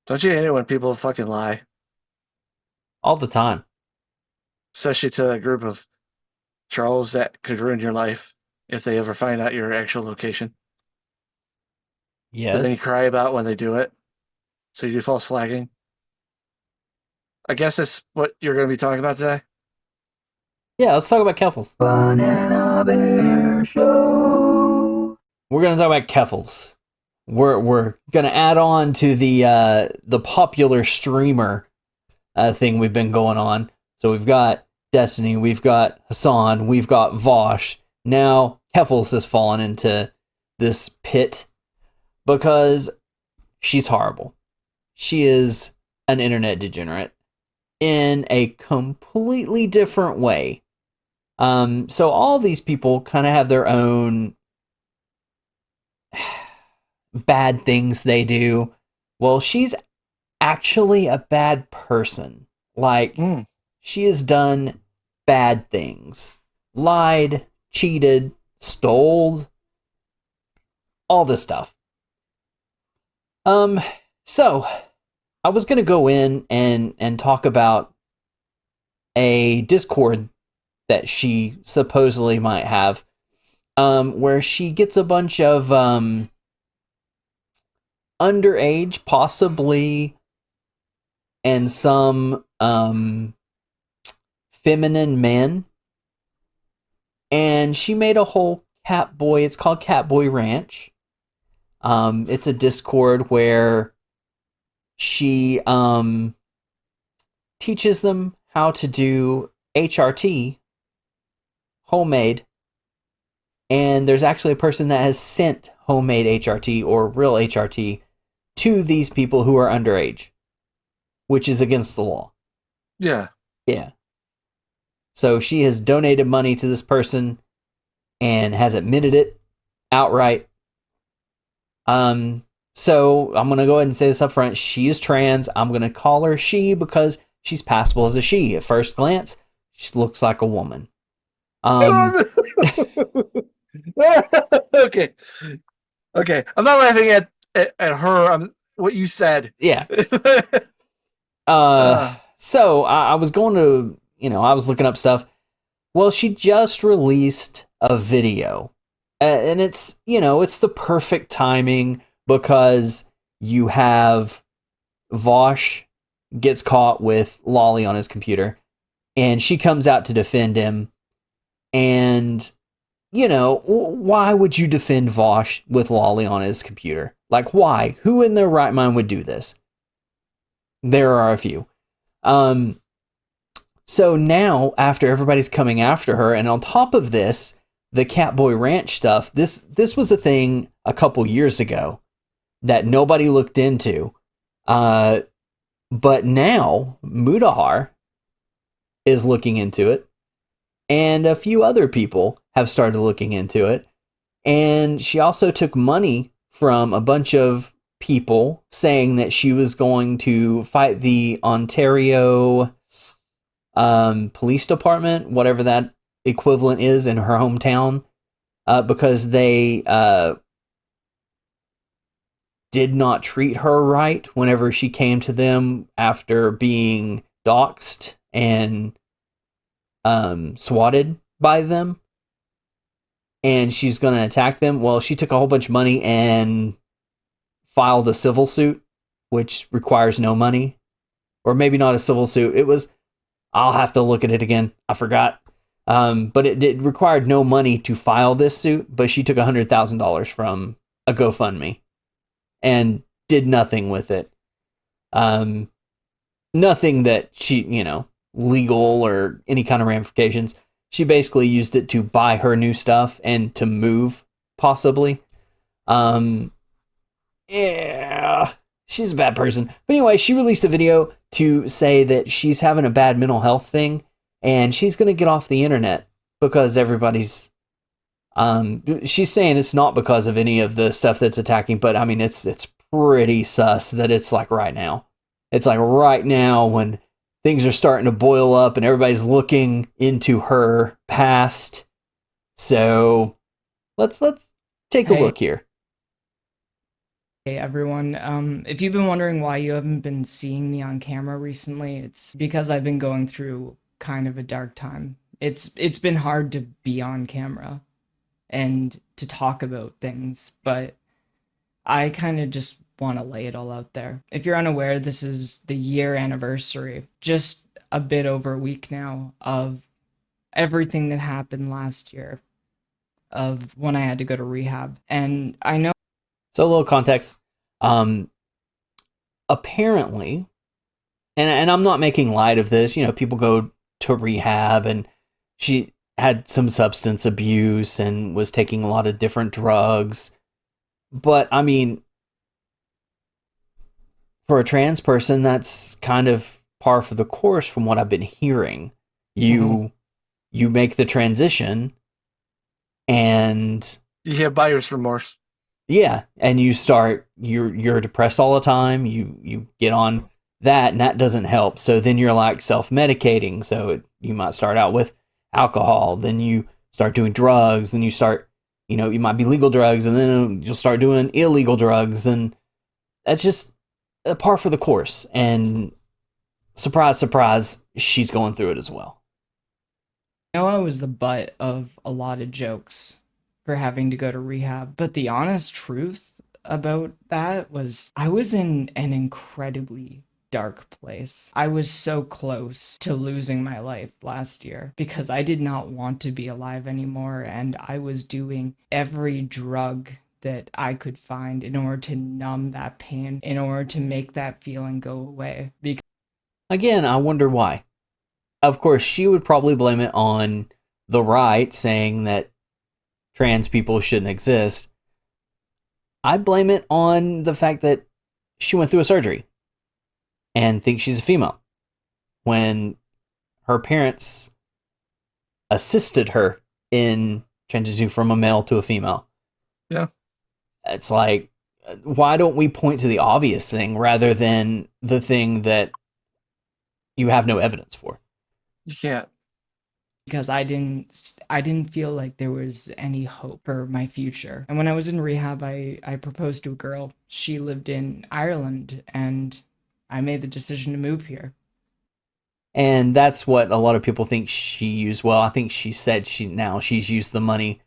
Don't you hate it when people fucking lie? All the time. Especially to a group of trolls that could ruin your life if they ever find out your actual location. But then you Yes. cry about when they do it. So you do false flagging. I guess that's what you're going to be talking about today. Yeah, let's talk about Keffals. Banana Bear Show. We're gonna talk about Keffals. We're gonna add on to the popular streamer thing we've been going on. So we've got Destiny, we've got Hassan, we've got Vosh. Now Keffals has fallen into this pit because she's horrible. She is an internet degenerate in a completely different way. So all these people kind of have their own bad things they do. Well, she's actually a bad person. Like, Mm. she has done bad things, lied, cheated, stole, all this stuff. Um, so I was gonna go in and talk about a Discord that she supposedly might have, where she gets a bunch of underage, possibly, and some feminine men, and she made a whole catboy. It's called Catboy Ranch. It's a Discord where she teaches them how to do HRT, homemade, and there's actually a person that has sent homemade HRT or real HRT to these people who are underage, which is against the law. Yeah. Yeah. So she has donated money to this person and has admitted it outright. So I'm gonna go ahead and say this up front. She is trans. I'm gonna call her she because she's passable as a she. At first glance, she looks like a woman. Um, Okay. Okay. I'm not laughing at her. I'm what you said. yeah. uh, So I was going to, I was looking up stuff. Well, she just released a video, and it's the perfect timing because you have Vosh gets caught with Lolly on his computer, and she comes out to defend him. And why would you defend Vosh with Lolly on his computer? Like, why? Who in their right mind would do this? There are a few. Um, So now, after everybody's coming after her, and on top of this, the Catboy Ranch stuff, this was a thing a couple years ago that nobody looked into. Uh, but now Mudahar is looking into it, and a few other people have started looking into it. And she also took money from a bunch of people saying that she was going to fight the Ontario police department, whatever that equivalent is in her hometown, because they did not treat her right whenever she came to them after being doxxed and swatted by them. And she's going to attack them. Well, she took a whole bunch of money and filed a civil suit, which requires no money. Or maybe not a civil suit. It was, I'll have to look at it again. I forgot. But it required no money to file this suit, but she took $100,000 from a GoFundMe and did nothing with it. Um, Nothing that she, legal or any kind of ramifications. She basically used it to buy her new stuff and to move, possibly. Um, yeah, she's a bad person. But anyway, she released a video to say that she's having a bad mental health thing and she's going to get off the internet because everybody's she's saying it's not because of any of the stuff that's attacking, but I mean it's pretty sus that it's like right now. It's like right now when things are starting to boil up and everybody's looking into her past. So let's take a hey, look here. Hey everyone, if you've been wondering why you haven't been seeing me on camera recently, it's because I've been going through kind of a dark time. It's been hard to be on camera and to talk about things, but I kind of just want to lay it all out there. If you're unaware, this is the year anniversary, just a bit over a week now, of everything that happened last year, of when I had to go to rehab. And I know So a little context. Um, Apparently, and I'm not making light of this. People go to rehab, and she had some substance abuse and was taking a lot of different drugs. But I mean, for a trans person, that's kind of par for the course from what I've been hearing. Mhm. You make the transition, and You have buyer's remorse. yeah, and you're depressed all the time. You get on that, and that doesn't help. So then you're like self-medicating. So you might start out with alcohol, then you start doing drugs, then you might be legal drugs, and then you'll start doing illegal drugs, and that's just a par for the course. And surprise, surprise, she's going through it as well. know I was the butt of a lot of jokes for having to go to rehab, but the honest truth about that was I was in an incredibly dark place. I was so close to losing my life last year because I did not want to be alive anymore, and I was doing every drug that I could find in order to numb that pain, in order to make that feeling go away. Because Again, I wonder why. Of course, she would probably blame it on the right, saying that trans people shouldn't exist. I blame it on the fact that she went through a surgery and thinks she's a female when her parents assisted her in transitioning from a male to a female. Yeah, It's like, why don't we point to the obvious thing rather than the thing that you have no evidence for? you can't. I didn't feel like there was any hope for my future. And when I was in rehab, I proposed to a girl. She lived in Ireland, and I made the decision to move here. And that's what a lot of people think she used. Well, I think she said she's used the money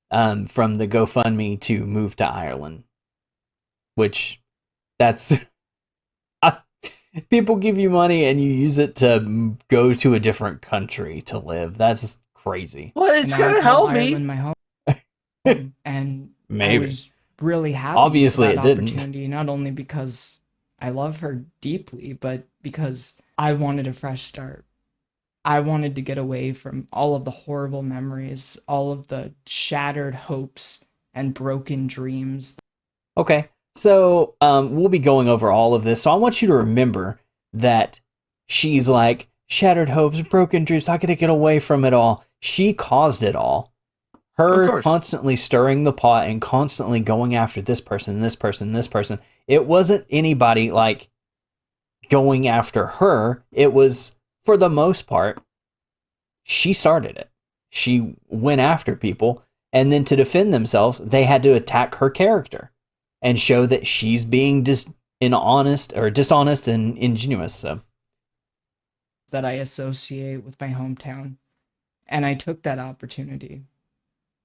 from the GoFundMe to move to Ireland, which that's people give you money and you use it to go to a different country to live. That's crazy. Well, And it's now I gonna call help me. Ireland my home. And I Maybe. was really happy for Obviously, that it didn't. opportunity, not only because I love her deeply, but because I wanted a fresh start. I wanted to get away from all of the horrible memories, all of the shattered hopes and broken dreams. Okay, so we'll be going over all of this. So I want you to remember that she's like shattered hopes, broken dreams. How could I get away from it all? She caused it all. Of Her course. constantly stirring the pot and constantly going after this person, this person, this person. It wasn't anybody like going after her. It was, for the most part, she started it. She went after people, and then to defend themselves, they had to attack her character and show that she's being dishonest and ingenuous. So, That I associate with my hometown. And I took that opportunity.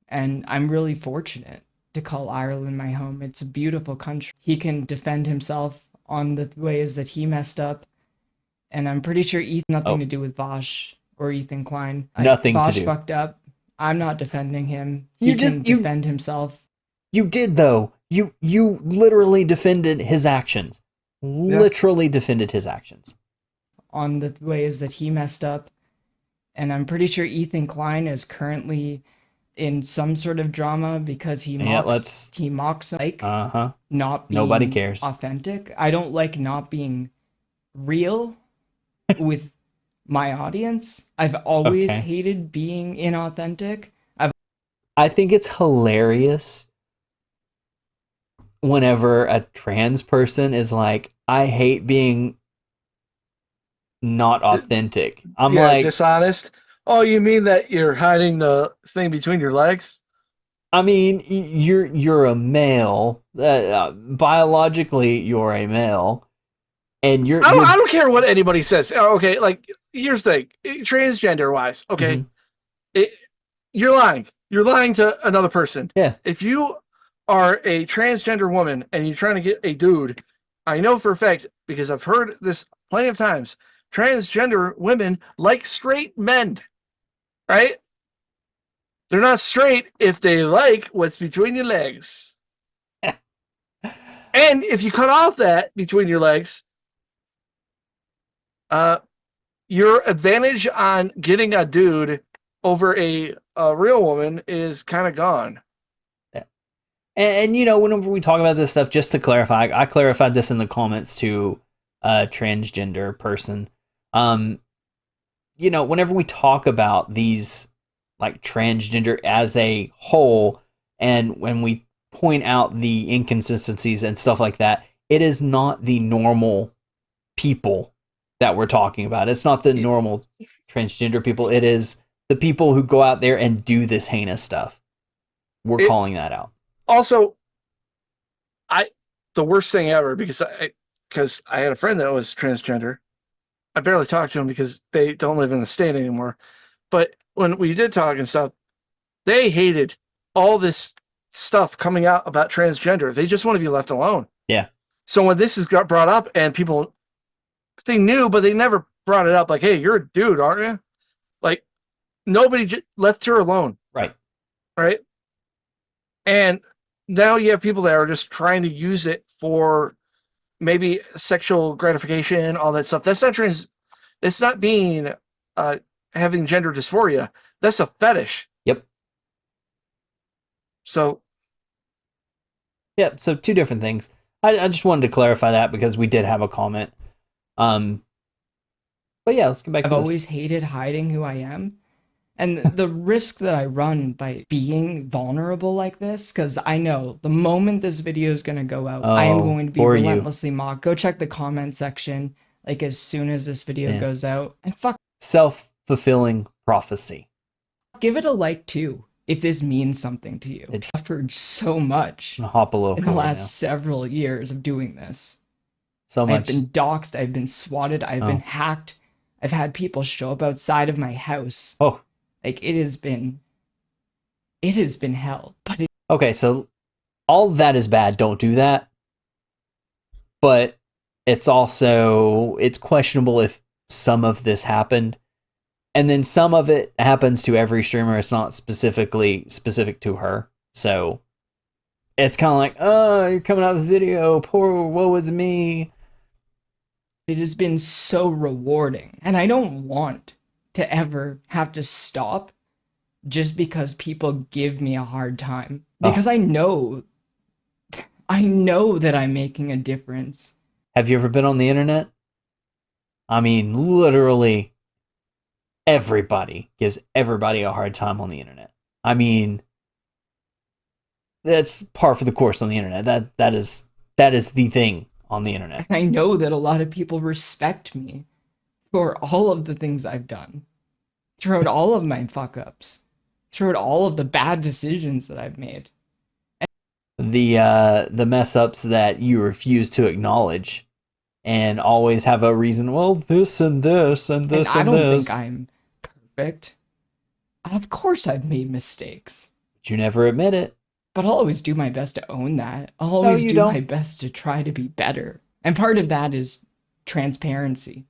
And I'm really fortunate to call Ireland my home. It's a beautiful country. He can defend himself on the ways that he messed up. And I'm pretty sure Ethan nothing oh, to do with Vosh or Ethan Klein. nothing to Vosh do. fucked up. I'm not defending him. He You can just you defend himself. you did though. You literally defended his actions. Yeah. Literally defended his actions. On the ways that he messed up. And I'm pretty sure Ethan Klein is currently in some sort of drama because he Yeah, mocks let's. he mocks like Uh-huh. not Nobody being cares. authentic. I don't like not being real with my audience. I've always Okay. hated being inauthentic. I've I think it's hilarious whenever a trans person is like, I hate being not D- authentic. I'm yeah, like, dishonest. Oh, you mean that you're hiding the thing between your legs? I mean, you're a male. Biologically, you're a male, and I you're. don't care what anybody says. Oh, okay, like here's the thing, transgender wise. Okay, Mhm. it, you're lying. You're lying to another person. Yeah. If you are a transgender woman and you're trying to get a dude, I know for a fact because I've heard this plenty of times. Transgender women like straight men, right? They're not straight if they like what's between your legs. And if you cut off that between your legs, uh, your advantage on getting a dude over a real woman is kind of gone. Yeah. And whenever we talk about this stuff, just to clarify, I clarified this in the comments to a transgender person. Um, whenever we talk about these like transgender as a whole, and when we point out the inconsistencies and stuff like that, it is not the normal people that we're talking about. It's not the normal transgender people. It is the people who go out there and do this heinous stuff. We're It calling that out. also, I the worst thing ever because I had a friend that was transgender. I barely talked to him because they don't live in the state anymore. But when we did talk and stuff, they hated all this stuff coming out about transgender. They just want to be left alone. Yeah. So when this is got brought up and people, they knew, but they never brought it up. Like, hey, you're a dude, aren't you? Like, nobody left her alone. Right. Right. And now you have people that are just trying to use it for maybe sexual gratification, all that stuff. That's not trans. It's not being having gender dysphoria. That's a fetish. Yep. So Yeah, so two different things. I just wanted to clarify that because we did have a comment. But yeah, let's get back I've to this. always hated hiding who I am. And the risk that I run by being vulnerable like this, because I know the moment this video is going to go out, I am Oh, going to be poor you. relentlessly mocked. Go check the comment section, like as soon as this video Yeah. goes out. And fuck, Self-fulfilling prophecy. give it a like too, if this means something to you. I've suffered so much I'm gonna hop a little in the forward last now. several years of doing this. So I've much. been doxxed, I've been swatted, I've Oh. been hacked. I've had people show up outside of my house. Oh, Like it has been hell. But okay. So all of that is bad. Don't do that. But it's questionable if some of this happened, and then some of it happens to every streamer. It's not specific to her. So it's kind of like, oh, you're coming out with a video. Poor, woe is me. it has been so rewarding. And I don't want to ever have to stop just because people give me a hard time. Because I know that I'm making a difference. Have you ever been on the internet? I mean, literally everybody gives everybody a hard time on the internet. I mean, that's par for the course on the internet. That is the thing on the internet. And I know that a lot of people respect me for all of the things I've done, throughout all of my fuck ups, throughout all of the bad decisions that I've made. The mess ups that you refuse to acknowledge and always have a reason, well, this and this and this And and I don't this. think I'm perfect. Of course I've made mistakes. But you never admit it. But I'll always do my best to own that. I'll always you do don't. my best to try to be better. And part of that is transparency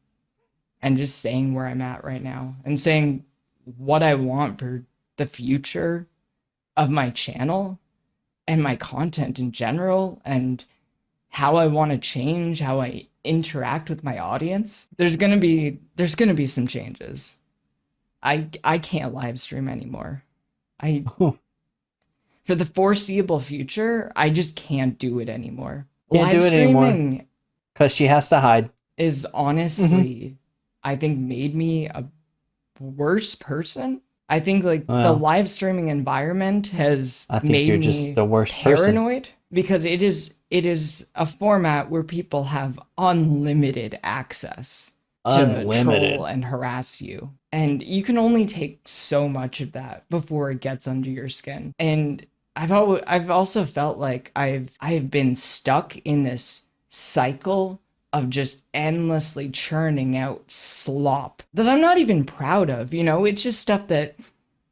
and just saying where I'm at right now and saying what I want for the future of my channel and my content in general and how I want to change, how I interact with my audience. There's going to be some changes. I can't live stream anymore. For the foreseeable future, I just can't do it anymore. Can't do it anymore. Because she has to hide. Is honestly, I think, made me a worse person. I think the live streaming environment has made you're me just the worst paranoid person. because it is a format where people have unlimited access to troll and harass you. And you can only take so much of that before it gets under your skin. And I've also felt like I've been stuck in this cycle of just endlessly churning out slop that I'm not even proud of. You know, it's just stuff that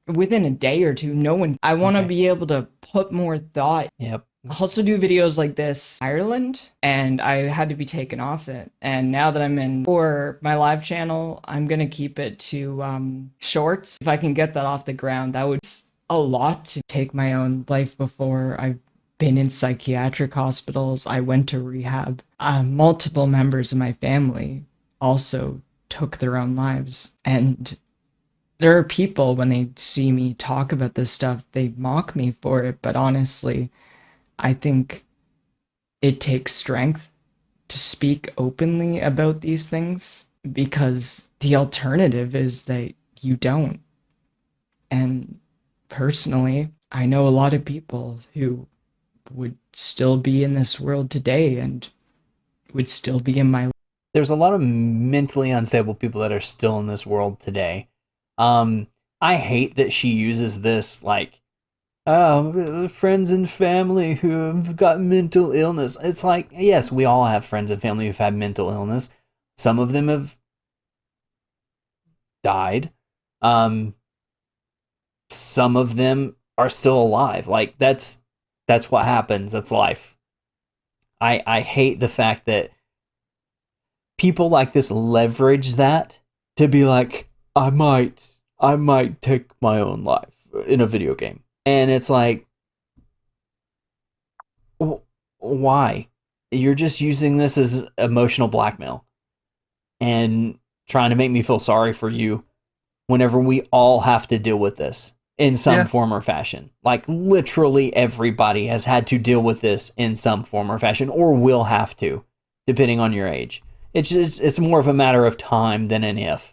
within a day or two, no one. I want to Okay. be able to put more thought. Yep. I also do videos like this in Ireland, and I had to be taken off it. And now that I'm in for my live channel, I'm gonna keep it to shorts. If I can get that off the ground, that would a lot to take my own life before. I've been in psychiatric hospitals. I went to rehab. Multiple members of my family also took their own lives, and there are people when they see me talk about this stuff, they mock me for it. But honestly, I think it takes strength to speak openly about these things, because the alternative is that you don't. And personally, I know a lot of people who would still be in this world today and would still be in my. There's a lot of mentally unstable people that are still in this world today. I hate that she uses this like, oh, friends and family who have got mental illness. It's like, yes, we all have friends and family who've had mental illness. Some of them have died. Some of them are still alive. Like that's what happens. That's life. I hate the fact that people like this leverage that to be like, I might take my own life in a video game. And it's like, why? You're just using this as emotional blackmail and trying to make me feel sorry for you whenever we all have to deal with this in some form or fashion. Like literally everybody has had to deal with this in some form or fashion, or will have to, depending on your age. It's more of a matter of time than an if.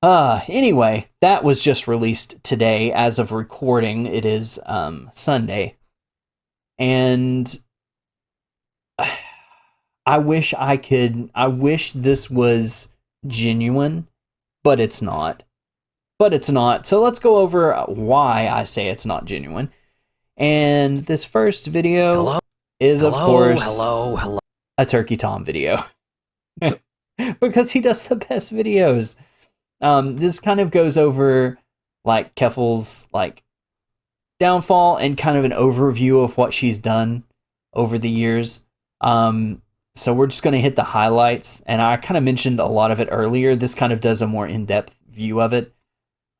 Anyway, that was just released today as of recording. It is Sunday. And I wish this was genuine, but it's not. So let's go over why I say it's not genuine. And this first video is, of course, a Turkey Tom video. Because he does the best videos. This kind of goes over like Keffals' like downfall and kind of an overview of what she's done over the years. So we're just going to hit the highlights, and I kind of mentioned a lot of it earlier. This kind of does a more in-depth view of it.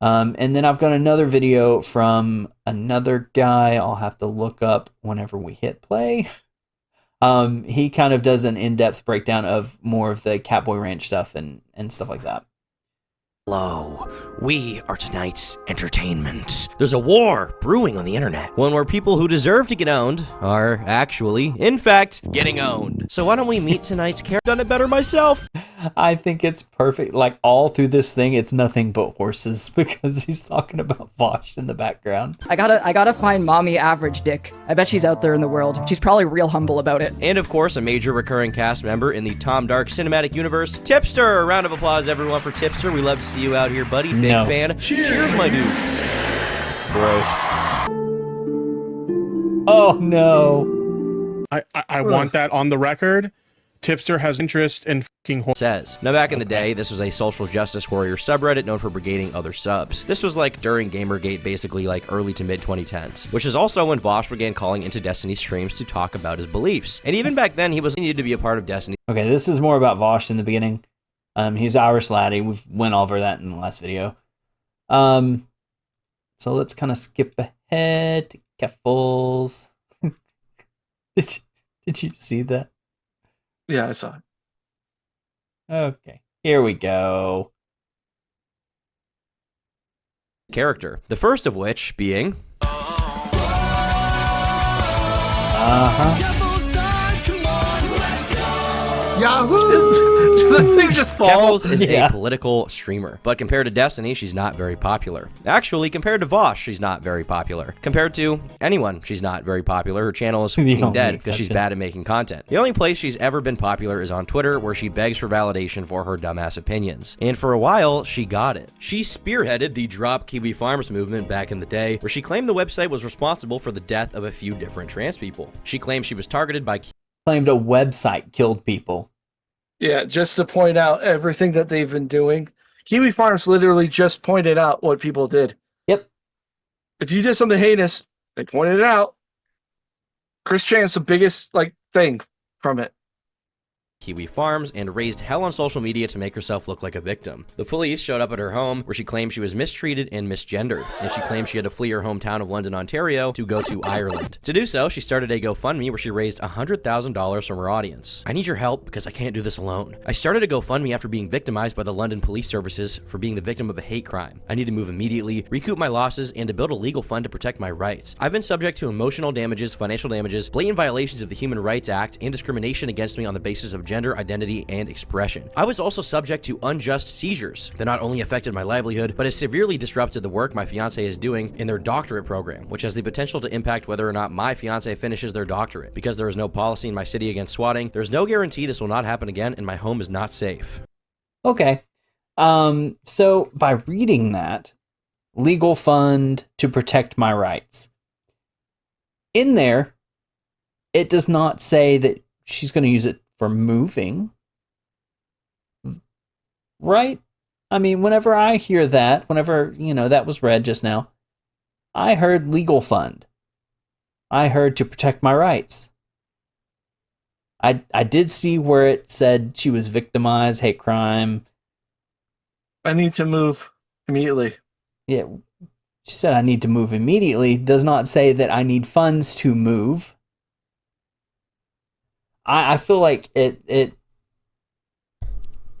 And then I've got another video from another guy I'll have to look up whenever we hit play. He kind of does an in-depth breakdown of more of the Catboy Ranch stuff and stuff like that. Hello, we are tonight's entertainment. There's a war brewing on the internet, one where people who deserve to get owned are actually, in fact, getting owned. So why don't we meet tonight's character? Done it better myself. I think it's perfect. Like all through this thing, it's nothing but horses because he's talking about Vosh in the background. I gotta find mommy average dick. I bet she's out there in the world. She's probably real humble about it. And of course, a major recurring cast member in the Tom Dark cinematic universe, Tipster. A round of applause, everyone, for Tipster. We love to see you out here, buddy. Big fan. Cheers, my dudes. Gross. Oh no. I want that on the record. Tipster has interest in fucking says. Now back in the day, this was a social justice warrior subreddit known for brigading other subs. This was like during Gamergate, basically like early to mid 2010s, which is also when Vosh began calling into Destiny streams to talk about his beliefs. And even back then, he was needed to be a part of Destiny. Okay, this is more about Vosh in the beginning. He's Irish laddie. We've went over that in the last video. So let's kind of skip ahead to Keffals. Did you see that? Yeah, I saw it. Okay, here we go. Character. The first of which being... Did the thing just fall? Keffals is Yeah. a political streamer, but compared to Destiny, she's not very popular. Actually, compared to Vosh, she's not very popular. Compared to anyone, she's not very popular. Her channel is The fucking only dead because she's exception. bad at making content. The only place she's ever been popular is on Twitter, where she begs for validation for her dumbass opinions. And for a while, she got it. She spearheaded the Drop Kiwi Farms movement back in the day, where she claimed the website was responsible for the death of a few different trans people. She claimed she was targeted by Claimed a website killed people. Yeah, just to point out everything that they've been doing. Kiwi Farms literally just pointed out what people did. Yep. If you did something heinous, they pointed it out. Chris Chan's the biggest thing from it. Kiwi Farms and raised hell on social media to make herself look like a victim. The police showed up at her home, where she claimed she was mistreated and misgendered, and she claimed she had to flee her hometown of London, Ontario to go to Ireland. To do so, she started a GoFundMe where she raised $100,000 from her audience. I need your help because I can't do this alone. I started a GoFundMe after being victimized by the London police services for being the victim of a hate crime. I need to move immediately, recoup my losses, and to build a legal fund to protect my rights. I've been subject to emotional damages, financial damages, blatant violations of the Human Rights Act, and discrimination against me on the basis of gender identity and expression. I was also subject to unjust seizures that not only affected my livelihood, but has severely disrupted the work my fiance is doing in their doctorate program, which has the potential to impact whether or not my fiance finishes their doctorate. Because there is no policy in my city against swatting, there's no guarantee this will not happen again, and my home is not safe. Okay. So by reading that, legal fund to protect my rights. In there, it does not say that she's going to use it for moving. Right? I mean, whenever I hear that, whenever, that was read just now, I heard legal fund. I heard to protect my rights. I did see where it said she was victimized, hate crime. I need to move immediately. Yeah, she said I need to move immediately. Does not say that I need funds to move. I feel like it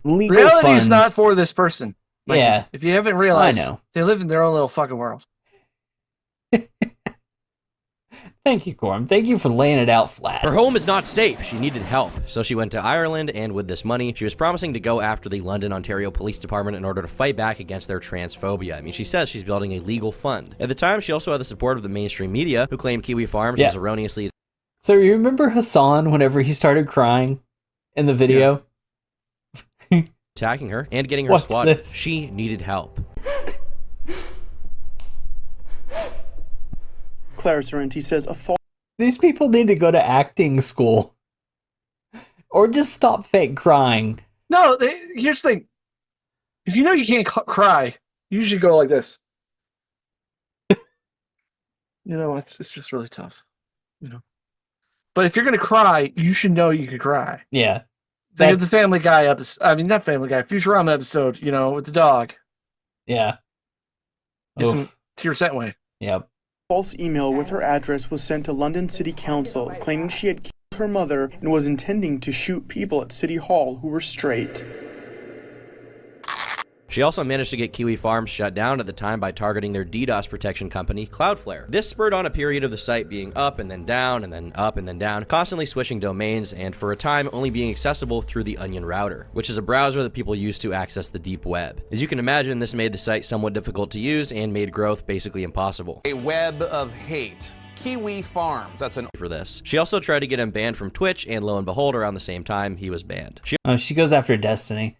legal Reality fund. is not for this person. Mikey. Yeah. If you haven't realized, I know. they live in their own little fucking world. Thank you, Corum. Thank you for laying it out flat. Her home is not safe. She needed help. So she went to Ireland, and with this money, she was promising to go after the London, Ontario Police Department in order to fight back against their transphobia. I mean, she says she's building a legal fund. At the time, she also had the support of the mainstream media, who claimed Kiwi Farms was erroneously So you remember Hassan whenever he started crying in the video? attacking her and getting her What's swatted. this? She needed help. Claire Sorrenti says a false These people need to go to acting school. Or just stop fake crying. No, here's the thing. If you know you can't cry, you should go like this. It's just really tough. But if you're gonna cry, you should know you could cry. Yeah. Think of the Family Guy episode. I mean, not Family Guy, Futurama episode. With the dog. Yeah. Get some Oof. tears that way. Yep. false email with her address was sent to London City Council, claiming she had killed her mother and was intending to shoot people at City Hall who were straight. She also managed to get Kiwi Farms shut down at the time by targeting their DDoS protection company, Cloudflare. This spurred on a period of the site being up and then down and then up and then down, constantly switching domains, and for a time only being accessible through the Onion router, which is a browser that people use to access the deep web. As you can imagine, this made the site somewhat difficult to use and made growth basically impossible. A web of hate. Kiwi Farms. That's an For this. She also tried to get him banned from Twitch, and lo and behold, around the same time, he was banned. She goes after Destiny.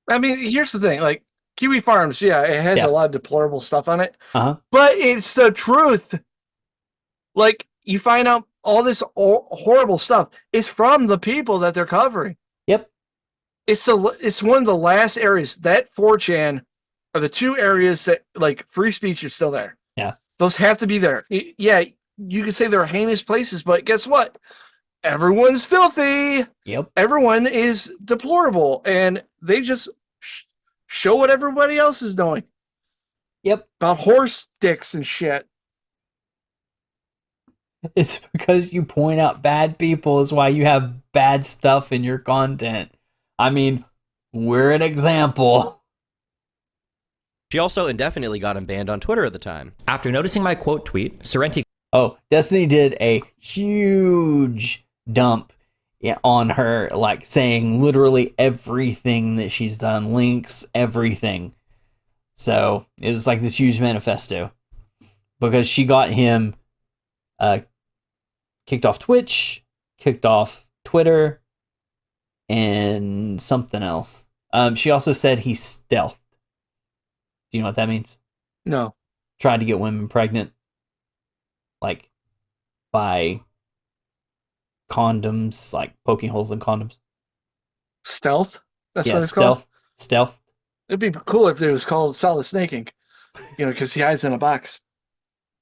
I mean, here's the thing. Kiwi Farms, it has a lot of deplorable stuff on it. Uh-huh. But it's the truth. You find out all this horrible stuff is from the people that they're covering. Yep. It's one of the last areas. That 4chan are the two areas that, free speech is still there. Yeah. Those have to be there. Yeah, you can say they're heinous places, but guess what? Everyone's filthy. Yep. Everyone is deplorable, and they just show what everybody else is doing. Yep. About horse dicks and shit. It's because you point out bad people is why you have bad stuff in your content. I mean, we're an example. She also indefinitely got him banned on Twitter at the time. After noticing my quote tweet, Sorrenti Oh, Destiny did a huge dump on her, like saying literally everything that she's done, links, everything. So it was like this huge manifesto because she got him kicked off Twitch, kicked off Twitter, and something else. She also said he stealthed. Do you know what that means? No. Tried to get women pregnant, like by condoms, like poking holes in condoms. Stealth? That's Yeah, what it's called? stealth. It'd be cool if it was called solid snaking, because he hides in a box.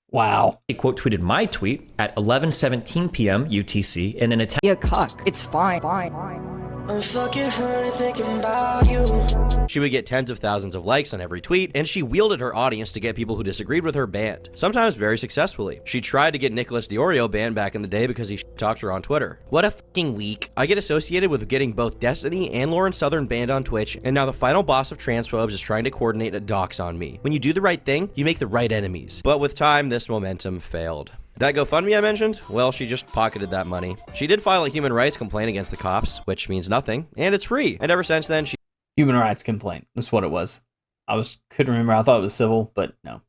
Wow. He quote tweeted my tweet at 11:17 p.m. UTC in an attempt. Yeah, cock. It's fine. Fine. I'm fucking hurt thinking about you. She would get tens of thousands of likes on every tweet, and she wielded her audience to get people who disagreed with her banned, sometimes very successfully. She tried to get Nicholas DeOrio banned back in the day because he talked her on Twitter. What a fucking week. I get associated with getting both Destiny and Lauren Southern banned on Twitch, and now the final boss of transphobes is trying to coordinate a dox on me. When you do the right thing, you make the right enemies. But with time, this momentum failed. That GoFundMe I mentioned? Well, she just pocketed that money. She did file a human rights complaint against the cops, which means nothing, and it's free. And ever since then, she... Human rights complaint. That's what it was. Couldn't remember. I thought it was civil, but no.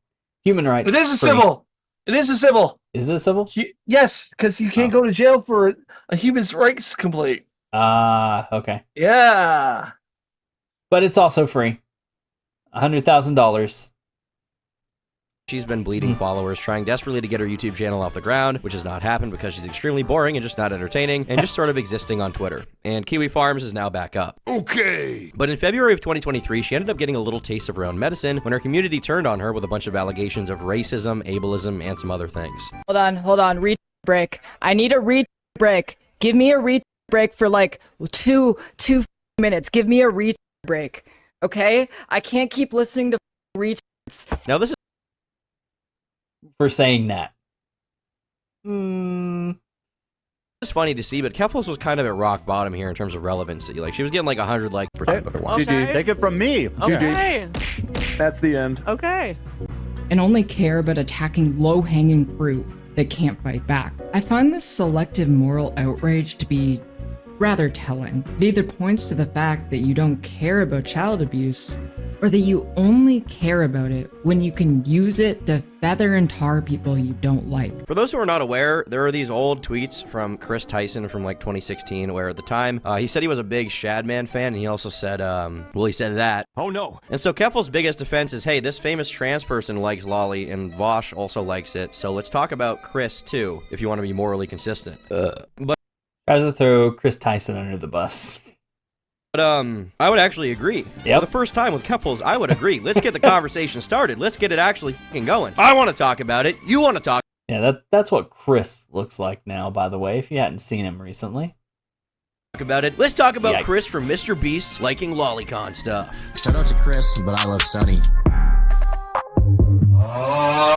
Human rights. It is a free. civil. It is a civil. Is it a civil? Yes, because you can't go to jail for a human rights complaint. Okay. Yeah. But it's also free. $100,000. She's been bleeding followers, trying desperately to get her YouTube channel off the ground, which has not happened because she's extremely boring and just not entertaining, and just sort of existing on Twitter. And Kiwi Farms is now back up. Okay. But in February of 2023, she ended up getting a little taste of her own medicine when her community turned on her with a bunch of allegations of racism, ableism, and some other things. Hold on. Read break. I need a read break. Give me a read break for like two minutes. Give me a read break. Okay? I can't keep listening to read. Now this is For saying that. It's funny to see, but Keffals was kind of at rock bottom here in terms of relevancy. Like, she was getting like 100 likes per time otherwise. GG. Take it from me. Okay. GG. That's the end. Okay. And only care about attacking low-hanging fruit that can't fight back. I find this selective moral outrage to be rather telling. It either points to the fact that you don't care about child abuse, or that you only care about it when you can use it to feather and tar people you don't like. For those who are not aware, there are these old tweets from Chris Tyson from like 2016, where at the time, he said he was a big Shadman fan, and he also said, he said that. Oh no. And so Keffals' biggest defense is, hey, this famous trans person likes Lolly, and Vosh also likes it, so let's talk about Chris too, if you want to be morally consistent. But Tries to throw Chris Tyson under the bus. But I would actually agree. Yep. For the first time with Keffals, I would agree. Let's get the conversation started. Let's get it actually fucking going. I want to talk about it. You want to talk Yeah, that's what Chris looks like now, by the way, if you hadn't seen him recently. about it. Let's talk about Yikes. Chris from Mr. Beast liking lolicon stuff. Shout out to Chris, but I love Sunny.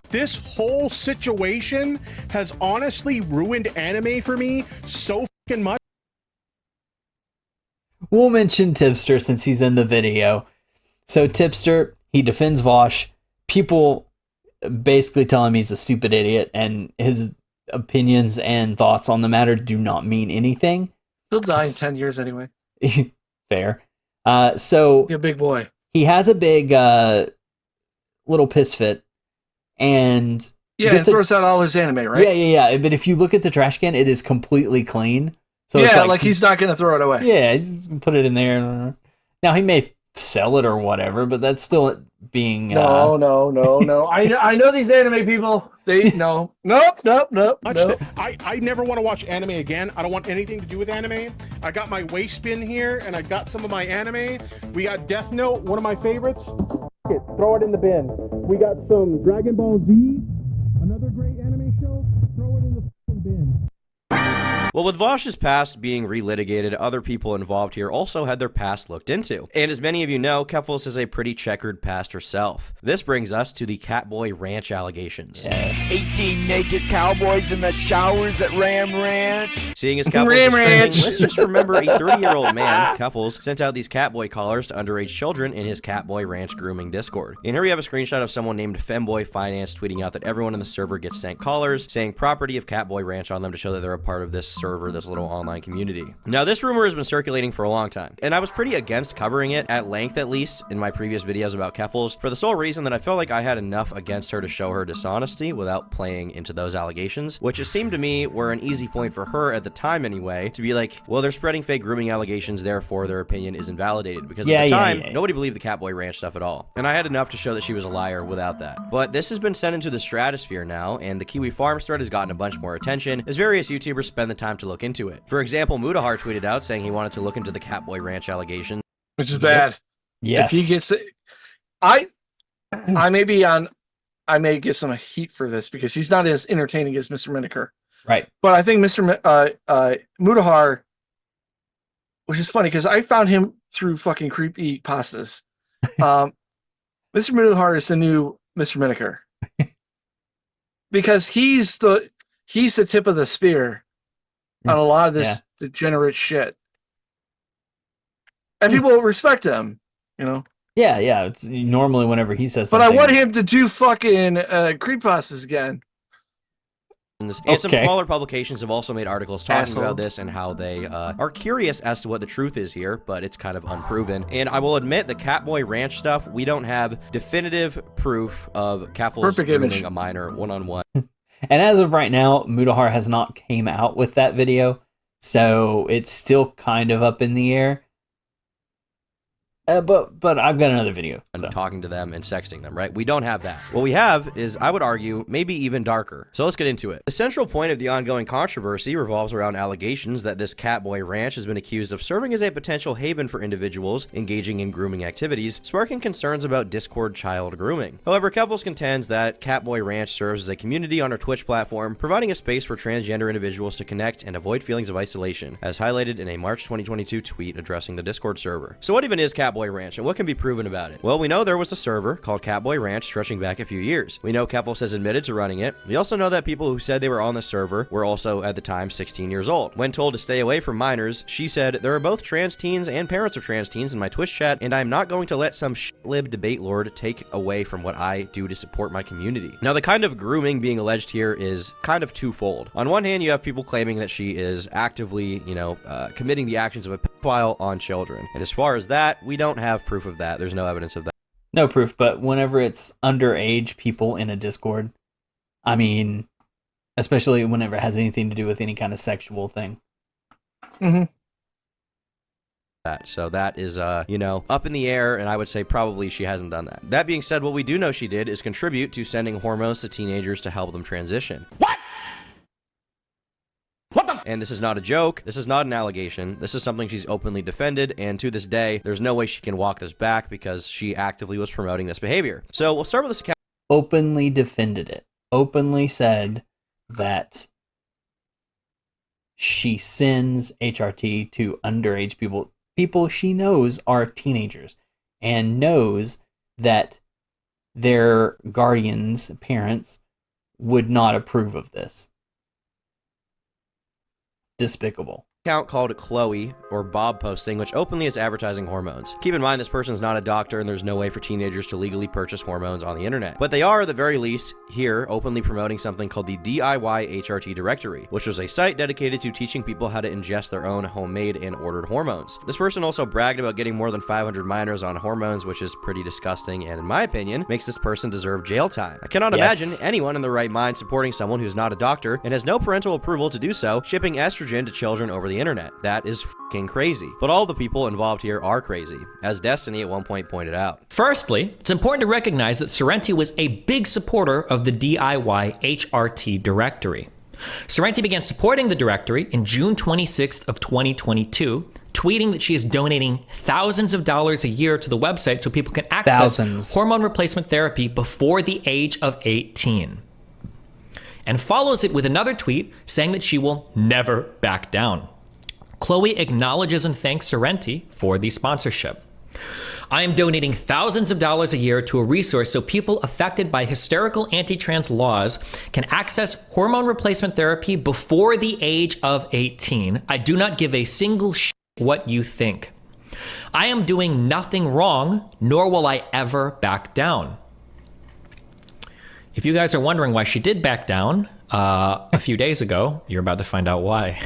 This whole situation has honestly ruined anime for me so fucking much. We'll mention Tipster since he's in the video. So Tipster, he defends Vosh. People basically tell him he's a stupid idiot, and his opinions and thoughts on the matter do not mean anything. He'll die in 10 years anyway. Fair. So You're a big boy. he has a big little piss fit, and Yeah, and throws out all his anime, right? Yeah. But if you look at the trash can, it is completely clean. So yeah, it's like he's not going to throw it away. Yeah, he's just gonna put it in there. Now he may sell it or whatever, but that's still being. No. I know these anime people. They no. Nope. I never want to watch anime again. I don't want anything to do with anime. I got my waist bin here, and I got some of my anime. We got Death Note, one of my favorites. Throw it in the bin. We got some Dragon Ball Z, another great anime show. Throw it in the bin. Well, with Vosh's past being relitigated, other people involved here also had their past looked into. And as many of you know, Keffals has a pretty checkered past herself. This brings us to the Catboy Ranch allegations. Yes. 18 naked cowboys in the showers at Ram Ranch. Seeing as Keffals is trending, let's just remember a 30-year-old man, Keffals, sent out these Catboy collars to underage children in his Catboy Ranch grooming Discord. And here we have a screenshot of someone named Femboy Finance tweeting out that everyone in the server gets sent collars, saying property of Catboy Ranch on them to show that they're a part of this server, this little online community. Now, this rumor has been circulating for a long time, and I was pretty against covering it at length, at least in my previous videos about Keffals, for the sole reason that I felt like I had enough against her to show her dishonesty without playing into those allegations, which it seemed to me were an easy point for her at the time anyway, to be like, well, they're spreading fake grooming allegations, therefore their opinion is invalidated, because at the time, nobody believed the Catboy Ranch stuff at all, and I had enough to show that she was a liar without that. But this has been sent into the stratosphere now, and the Kiwi Farms thread has gotten a bunch more attention as various YouTubers spend the time to look into it. For example, Mudahar tweeted out saying he wanted to look into the Catboy Ranch allegations, which is bad. Yes. If he gets it, I may get some heat for this because he's not as entertaining as Mr. Miniker. Right. But I think Mr. Mudahar, which is funny because I found him through fucking creepy pastas. Mr. Mudahar is the new Mr. Miniker. Because he's the tip of the spear on a lot of this degenerate shit. And people respect him, you know? Yeah, yeah. It's normally whenever he says but something. I want him to do fucking creepypastas again. and some smaller publications have also made articles talking about this and how they are curious as to what the truth is here, but it's kind of unproven. And I will admit, the Catboy Ranch stuff, we don't have definitive proof of Keffals grooming a minor one-on-one. And as of right now, Mudahar has not came out with that video, so it's still kind of up in the air. But I've got another video. And talking to them and sexting them, right? We don't have that. What we have is, I would argue, maybe even darker. So let's get into it. The central point of the ongoing controversy revolves around allegations that this Catboy Ranch has been accused of serving as a potential haven for individuals engaging in grooming activities, sparking concerns about Discord child grooming. However, Keffals contends that Catboy Ranch serves as a community on our Twitch platform, providing a space for transgender individuals to connect and avoid feelings of isolation, as highlighted in a March 2022 tweet addressing the Discord server. So what even is Catboy Ranch, and what can be proven about it? Well, we know there was a server called Catboy Ranch stretching back a few years. We know Keffals has admitted to running it. We also know that people who said they were on the server were also, at the time, 16 years old. When told to stay away from minors, she said, "There are both trans teens and parents of trans teens in my Twitch chat, and I'm not going to let some lib debate lord take away from what I do to support my community." Now, the kind of grooming being alleged here is kind of twofold. On one hand, you have people claiming that she is actively, committing the actions of a pedophile on children. And as far as that, we don't have proof of that. There's no evidence of that. No proof, but whenever it's underage people in a Discord, I mean, especially whenever it has anything to do with any kind of sexual thing. Mm-hmm. So that is, up in the air, and I would say probably she hasn't done that. That being said, what we do know she did is contribute to sending hormones to teenagers to help them transition. What? And this is not a joke. This is not an allegation. This is something she's openly defended, and to this day, there's no way she can walk this back because she actively was promoting this behavior. So we'll start with this account. Openly defended it. Openly said that she sends HRT to underage people she knows are teenagers, and knows that their guardians, parents, would not approve of this. Despicable. Account called Chloe or Bob Posting, which openly is advertising hormones. Keep in mind, this person's not a doctor, and there's no way for teenagers to legally purchase hormones on the internet. But they are, at the very least, here openly promoting something called the DIY HRT Directory, which was a site dedicated to teaching people how to ingest their own homemade and ordered hormones. This person also bragged about getting more than 500 minors on hormones, which is pretty disgusting, and in my opinion, makes this person deserve jail time. I cannot imagine anyone in their right mind supporting someone who's not a doctor and has no parental approval to do so, shipping estrogen to children over the internet. That is fucking crazy. But all the people involved here are crazy, as Destiny at one point pointed out. Firstly, it's important to recognize that Sorrenti was a big supporter of the DIY HRT directory. Sorrenti began supporting the directory in June 26th of 2022, tweeting that she is donating thousands of dollars a year to the website so people can access hormone replacement therapy before the age of 18. And follows it with another tweet saying that she will never back down. Chloe acknowledges and thanks Sorrenti for the sponsorship. "I am donating thousands of dollars a year to a resource so people affected by hysterical anti-trans laws can access hormone replacement therapy before the age of 18. I do not give a single shit what you think. I am doing nothing wrong, nor will I ever back down." If you guys are wondering why she did back down a few days ago, you're about to find out why.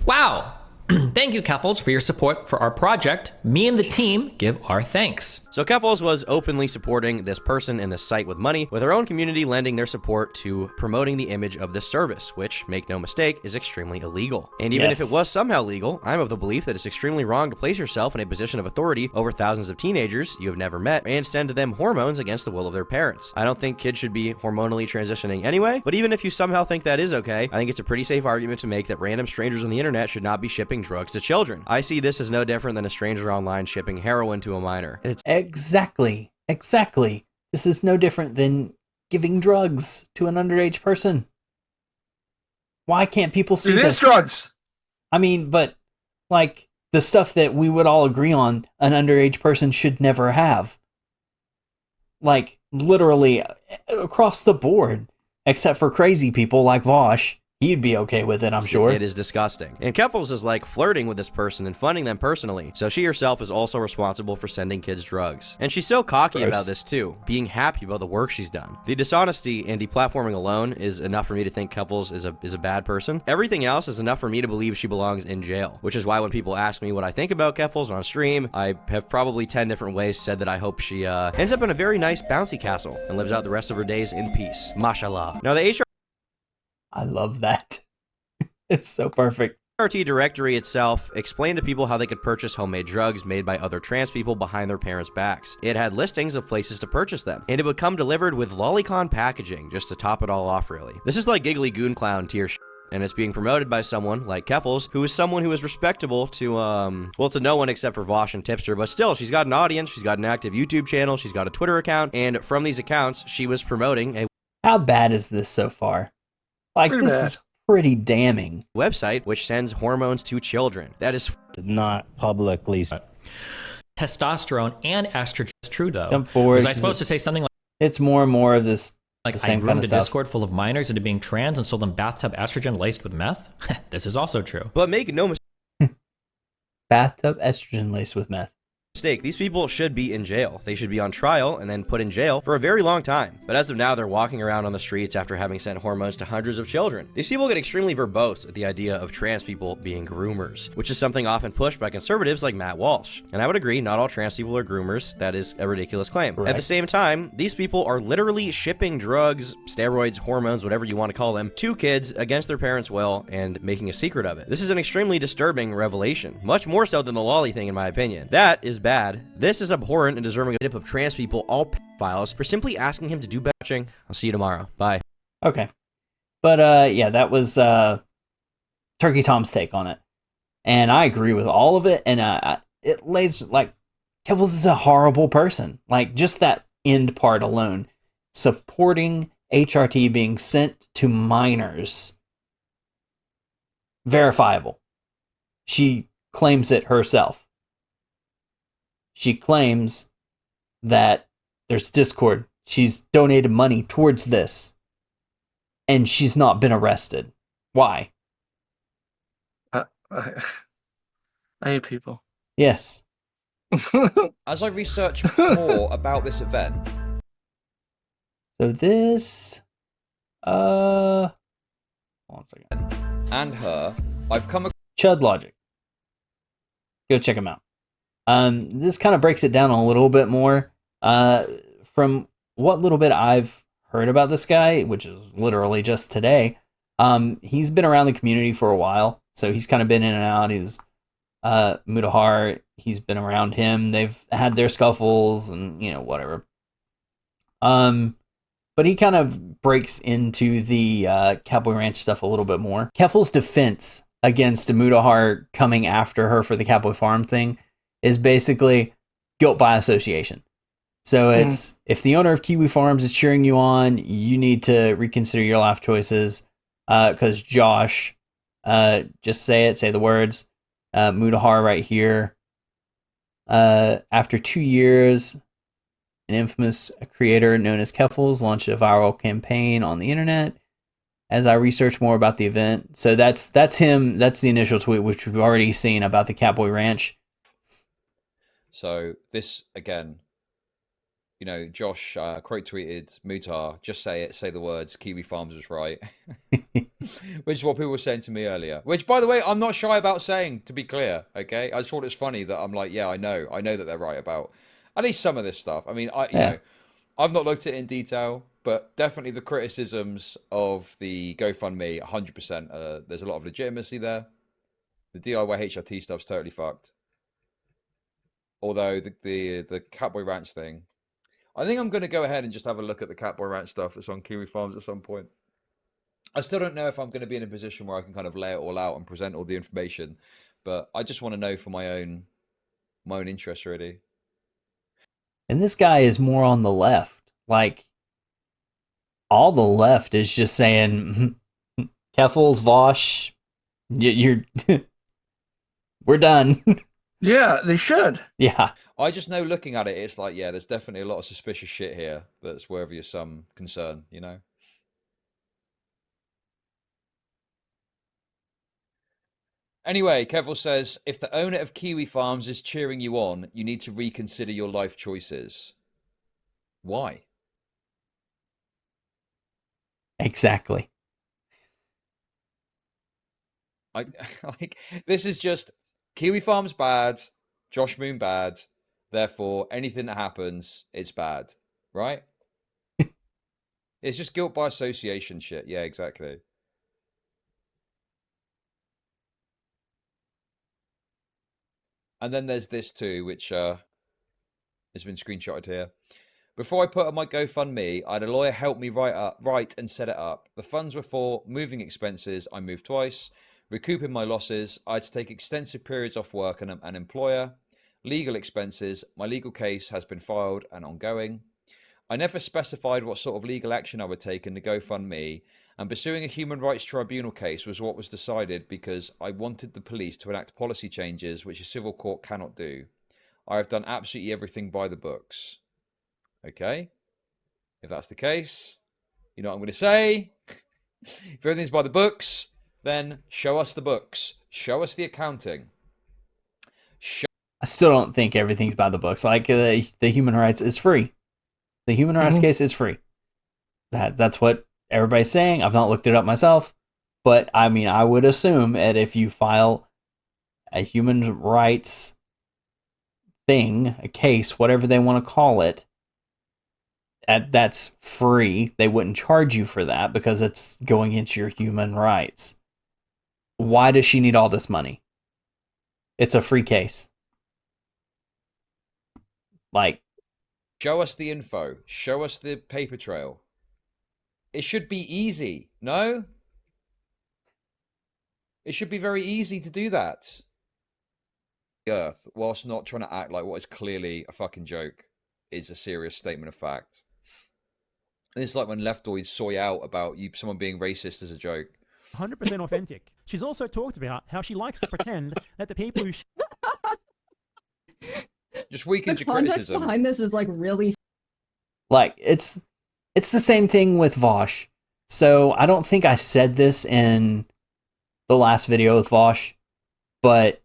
Wow. Thank you, Keffals, for your support for our project. Me and the team give our thanks. So Keffals was openly supporting this person and this site with money, with her own community lending their support to promoting the image of this service, which, make no mistake, is extremely illegal. And even if it was somehow legal, I'm of the belief that it's extremely wrong to place yourself in a position of authority over thousands of teenagers you have never met and send them hormones against the will of their parents. I don't think kids should be hormonally transitioning anyway, but even if you somehow think that is okay, I think it's a pretty safe argument to make that random strangers on the internet should not be shipping drugs to children. I see this as no different than a stranger online shipping heroin to a minor. It's Exactly. This is no different than giving drugs to an underage person. Why can't people see It this? is drugs. I mean, but like the stuff that we would all agree on an underage person should never have. Like literally across the board, except for crazy people like Vosh. He'd be okay with it, I'm sure. It is disgusting. And Keffals is like flirting with this person and funding them personally, so she herself is also responsible for sending kids drugs. And she's so cocky about this too, being happy about the work she's done. The dishonesty and deplatforming alone is enough for me to think Keffals is a bad person. Everything else is enough for me to believe she belongs in jail, which is why when people ask me what I think about Keffals on stream, I have probably 10 different ways said that I hope she ends up in a very nice bouncy castle and lives out the rest of her days in peace. Mashallah. Now the I love that. It's so perfect. HRT directory itself explained to people how they could purchase homemade drugs made by other trans people behind their parents' backs. It had listings of places to purchase them, and it would come delivered with lolicon packaging just to top it all off, really. This is like Giggly Goon Clown tier shit. And it's being promoted by someone like Keffals, who is someone who is respectable to, well, to no one except for Vosh and Tipster, but still, she's got an audience, she's got an active YouTube channel, she's got a Twitter account, and from these accounts, she was promoting a... How bad is this so far? Like, Pretty this bad. is pretty damning. Website which sends hormones to children. That is Not publicly. Testosterone and estrogen. It's true, though. Jump forward. Was I supposed to say something like, It's more and more of this, the I same kind groomed of a stuff. Discord full of minors into being trans and sold them bathtub estrogen laced with meth? This is also true. But make no Bathtub estrogen laced with meth. mistake, these people should be in jail. They should be on trial and then put in jail for a very long time. But as of now, they're walking around on the streets after having sent hormones to hundreds of children. These people get extremely verbose at the idea of trans people being groomers, which is something often pushed by conservatives like Matt Walsh. And I would agree, not all trans people are groomers. That is a ridiculous claim. Correct. At the same time, these people are literally shipping drugs, steroids, hormones, whatever you want to call them, to kids against their parents' will and making a secret of it. This is an extremely disturbing revelation, much more so than the lolly thing in my opinion. That is bad. This is abhorrent and deserving a dip of trans people, all pedophiles, for simply asking him to do batching. I'll see you tomorrow. Bye. Okay. But yeah, that was Turkey Tom's take on it. And I agree with all of it. And it lays, like, Keffals is a horrible person. Like, just that end part alone. Supporting HRT being sent to minors. Verifiable. She claims it herself. She claims that there's Discord. She's donated money towards this. And she's not been arrested. Why? I hate people. Yes. As I research more about this event, So this, hold on a second. and her, I've come across Chud Logic. Go check him out. This kind of breaks it down a little bit more. From what little bit I've heard about this guy, which is literally just today, he's been around the community for a while, so he's kind of been in and out. He was Mutahar, he's been around him. They've had their scuffles and, you know, whatever. But he kind of breaks into the Cowboy Ranch stuff a little bit more. Keffals' defense against Mutahar coming after her for the Cowboy Farm thing is basically guilt by association. So it's, if the owner of Kiwi Farms is cheering you on, you need to reconsider your life choices. Because Josh, just say the words, Mutahar right here. After 2 years, an infamous creator known as Keffals launched a viral campaign on the internet. As I researched more about the event, so that's him. That's the initial tweet, which we've already seen about the Cowboy Ranch. So this again, you know, Josh quote tweeted Mutar, just say it, say the words, Kiwi Farms was right. Which is what people were saying to me earlier. Which, by the way, I'm not shy about saying, to be clear, okay? I just thought it's funny that I'm like, yeah, I know that they're right about at least some of this stuff. I mean, you know, I've not looked at it in detail, but definitely the criticisms of the GoFundMe, 100%, there's a lot of legitimacy there. The DIY HRT stuff's totally fucked. Although the Catboy Ranch thing, I think I'm going to go ahead and just have a look at the Catboy Ranch stuff that's on Kiwi Farms at some point. I still don't know if I'm going to be in a position where I can kind of lay it all out and present all the information, but I just want to know for my own interest, really. And this guy is more on the left. Like, all the left is just saying, Keffals, Vosh, you're we're done. Yeah, they should. Yeah. I just know looking at it, it's like, yeah, there's definitely a lot of suspicious shit here that's worthy of some concern, you know? Anyway, Kevil says, if the owner of Kiwi Farms is cheering you on, you need to reconsider your life choices. Why? Exactly. Like, this is just Kiwi Farms bad, Josh Moon bad, therefore anything that happens, it's bad, right? It's just guilt by association shit. Yeah, exactly. And then there's this too, which has been screenshotted here. Before I put up my GoFundMe, I had a lawyer help me write and set it up. The funds were for moving expenses. I moved twice. Recouping my losses. I had to take extensive periods off work and an employer. Legal expenses. My legal case has been filed and ongoing. I never specified what sort of legal action I would take in the GoFundMe, and pursuing a human rights tribunal case was what was decided because I wanted the police to enact policy changes which a civil court cannot do. I have done absolutely everything by the books. Okay, if that's the case, you know what I'm going to say? If everything's by the books, then show us the books. Show us the accounting. I still don't think everything's by the books. Like, the human rights is free. The human rights case is free. That's what everybody's saying. I've not looked it up myself, but I mean, I would assume that if you file a human rights thing, a case, whatever they want to call it, that's free. They wouldn't charge you for that because it's going into your human rights. Why does she need all this money? It's a free case. Like, show us the info. Show us the paper trail. It should be easy, no? It should be very easy to do that. Earth, whilst not trying to act like what is clearly a fucking joke, is a serious statement of fact. And it's like when leftoids soy out about someone being racist as a joke. 100% authentic. She's also talked about how she likes to pretend that the people who... Just weakens your context criticism. behind this is like really... Like, it's the same thing with Vosh. So I don't think I said this in the last video with Vosh, but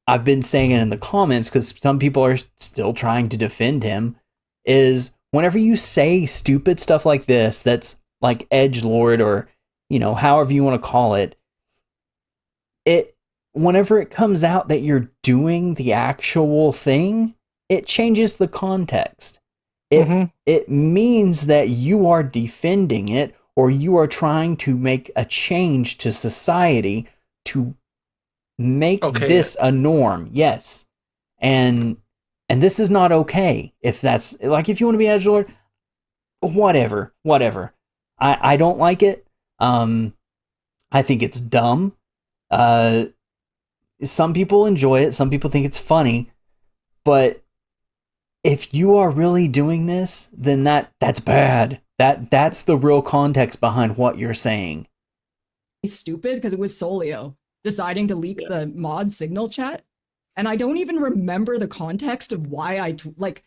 I've been saying it in the comments because some people are still trying to defend him, is whenever you say stupid stuff like this, that's like edgelord or, you know, however you want to call it, whenever it comes out that you're doing the actual thing, it changes the context. It means that you are defending it, or you are trying to make a change to society to make this a norm. Yes. And this is not okay. If that's, like, if you want to be edgelord, whatever. I don't like it. I think it's dumb. Some people enjoy it. Some people think it's funny. But if you are really doing this, then that's bad. That's the real context behind what you're saying. Stupid because it was Solio deciding to leak the mod signal chat. And I don't even remember the context of why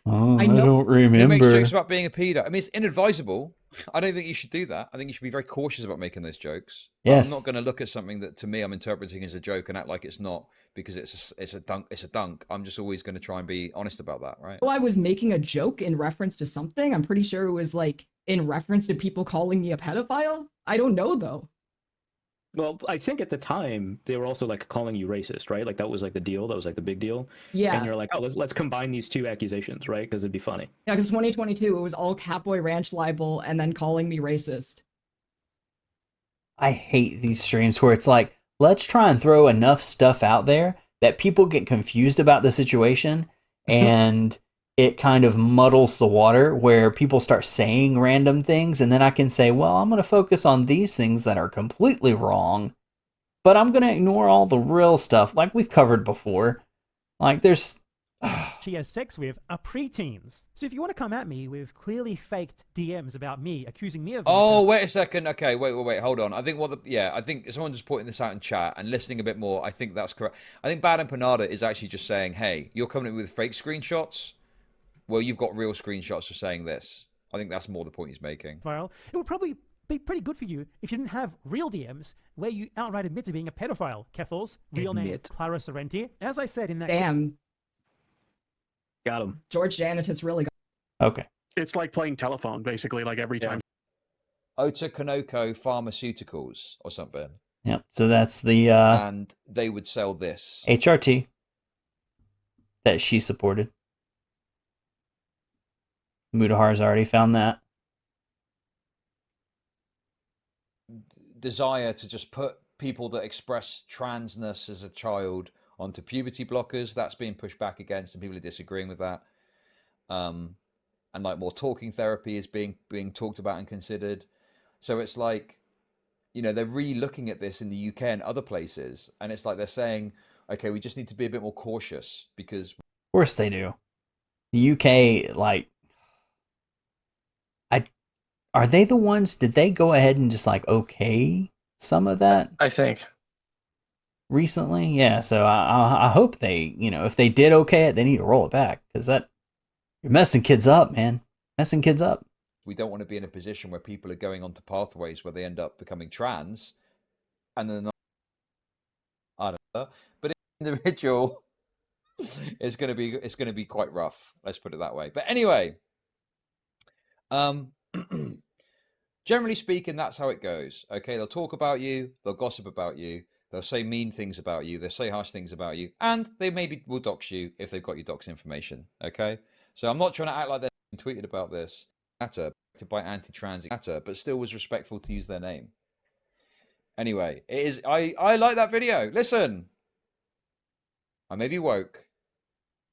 Oh, I I know don't Who makes remember. jokes about being a pedo? I mean, it's inadvisable. I don't think you should do that. I think you should be very cautious about making those jokes. But I'm not Yes. going to look at something that to me I'm interpreting as a joke and act like it's not because it's a dunk. It's a dunk. I'm just always going to try and be honest about that, right? I was making a joke in reference to something. I'm pretty sure it was like in reference to people calling me a pedophile. I don't know though. Well, I think at the time they were also like calling you racist, right? Like that was like the deal. That was like the big deal. Yeah. And you're like, oh, let's combine these two accusations, right? Because it'd be funny. Yeah, because 2022, it was all Catboy Ranch libel and then calling me racist. I hate these streams where it's like, let's try and throw enough stuff out there that people get confused about the situation and it kind of muddles the water where people start saying random things. And then I can say, well, I'm going to focus on these things that are completely wrong, but I'm going to ignore all the real stuff like we've covered before. Like there's... she has sex with are preteens. So if you want to come at me with clearly faked DMs about me, accusing me of... Oh, wait a second. Okay, wait. Hold on. I think I think someone just pointing this out in chat and listening a bit more. I think that's correct. I think Bad and Panada is actually just saying, hey, you're coming in with fake screenshots. Well, you've got real screenshots of saying this. I think that's more the point he's making. Well, it would probably be pretty good for you if you didn't have real DMs where you outright admit to being a pedophile. Keffals, real name Clara Sorrenti. As I said in that... Damn. Got him. George Janitus really got... Okay. It's like playing telephone, basically, like every time. Ota Konoko Pharmaceuticals or something. Yep. So that's the... and they would sell this. HRT that she supported. Mudahar's already found that. Desire to just put people that express transness as a child onto puberty blockers. That's being pushed back against, and people are disagreeing with that. And like more talking therapy is being talked about and considered. So it's like, you know, they're really looking at this in the UK and other places, and it's like they're saying, okay, we just need to be a bit more cautious because... Of course they do. The UK, like... Are they the ones, did they go ahead and just like okay some of that? I think. Recently? Yeah, so I hope they, you know, if they did okay it, they need to roll it back. Because that, you're messing kids up, man. Messing kids up. We don't want to be in a position where people are going onto pathways where they end up becoming trans. And then, I don't know. But individual, it's going to be quite rough. Let's put it that way. But anyway, generally speaking, that's how it goes. Okay, they'll talk about you, they'll gossip about you, they'll say mean things about you, they'll say harsh things about you, and they maybe will dox you if they've got your dox information. Okay, so I'm not trying to act like they're tweeted about this matter by anti-trans matter, but still was respectful to use their name. Anyway, it is. I like that video. Listen, I may be woke,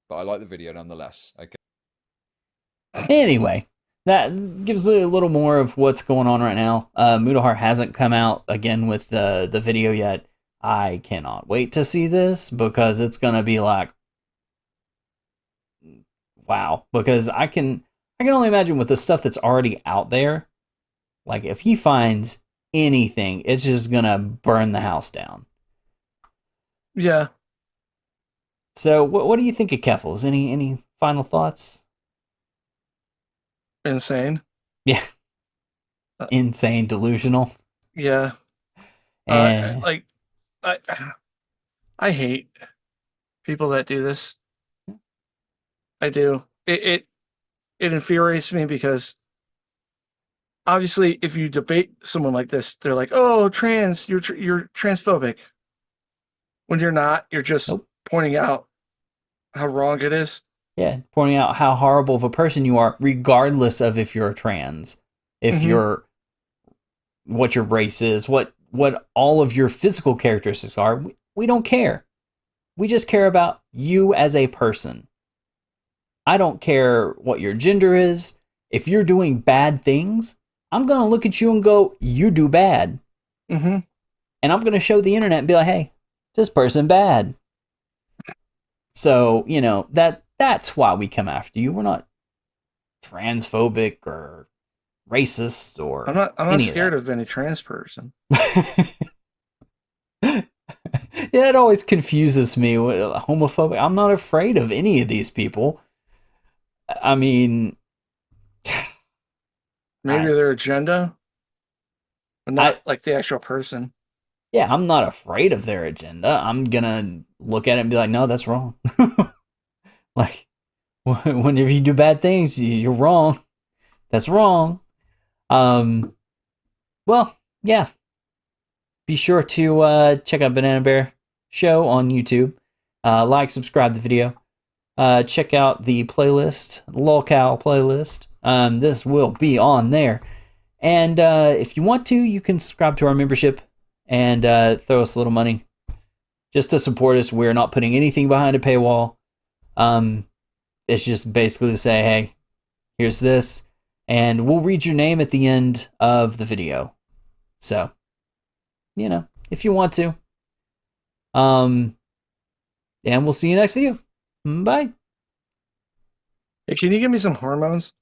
but I like the video nonetheless. Okay. Anyway, that gives a little more of what's going on right now. Mudahar hasn't come out again with the video yet. I cannot wait to see this because it's gonna be like, wow. Because I can only imagine with the stuff that's already out there, like if he finds anything, it's just gonna burn the house down. Yeah. So what do you think of Keffals? Any final thoughts? Insane. Yeah. Insane, delusional. Yeah. And I hate people that do this. I do. It infuriates me because obviously if you debate someone like this, they're like, "Oh, trans, you're transphobic." When you're not, you're just pointing out how wrong it is. Yeah, pointing out how horrible of a person you are, regardless of if you're trans, if you're what your race is, what all of your physical characteristics are. We don't care. We just care about you as a person. I don't care what your gender is. If you're doing bad things, I'm going to look at you and go, you do bad. Mm-hmm. And I'm going to show the internet and be like, hey, this person bad. So, you know, that's why we come after you. We're not transphobic or racist or I'm not scared of any trans person. It always confuses me. Homophobic. I'm not afraid of any of these people. I mean, maybe their agenda, but not like the actual person. Yeah, I'm not afraid of their agenda. I'm gonna look at it and be like, no, that's wrong. Like, whenever you do bad things, you're wrong. That's wrong. Well, yeah. Be sure to check out Banana Bear Show on YouTube. Like, subscribe the video. Check out the playlist, LolCal playlist. This will be on there. And if you want to, you can subscribe to our membership and throw us a little money just to support us. We're not putting anything behind a paywall. It's just basically to say, hey, here's this, and we'll read your name at the end of the video. So, if you want to. And we'll see you next video. Bye. Hey, can you give me some hormones?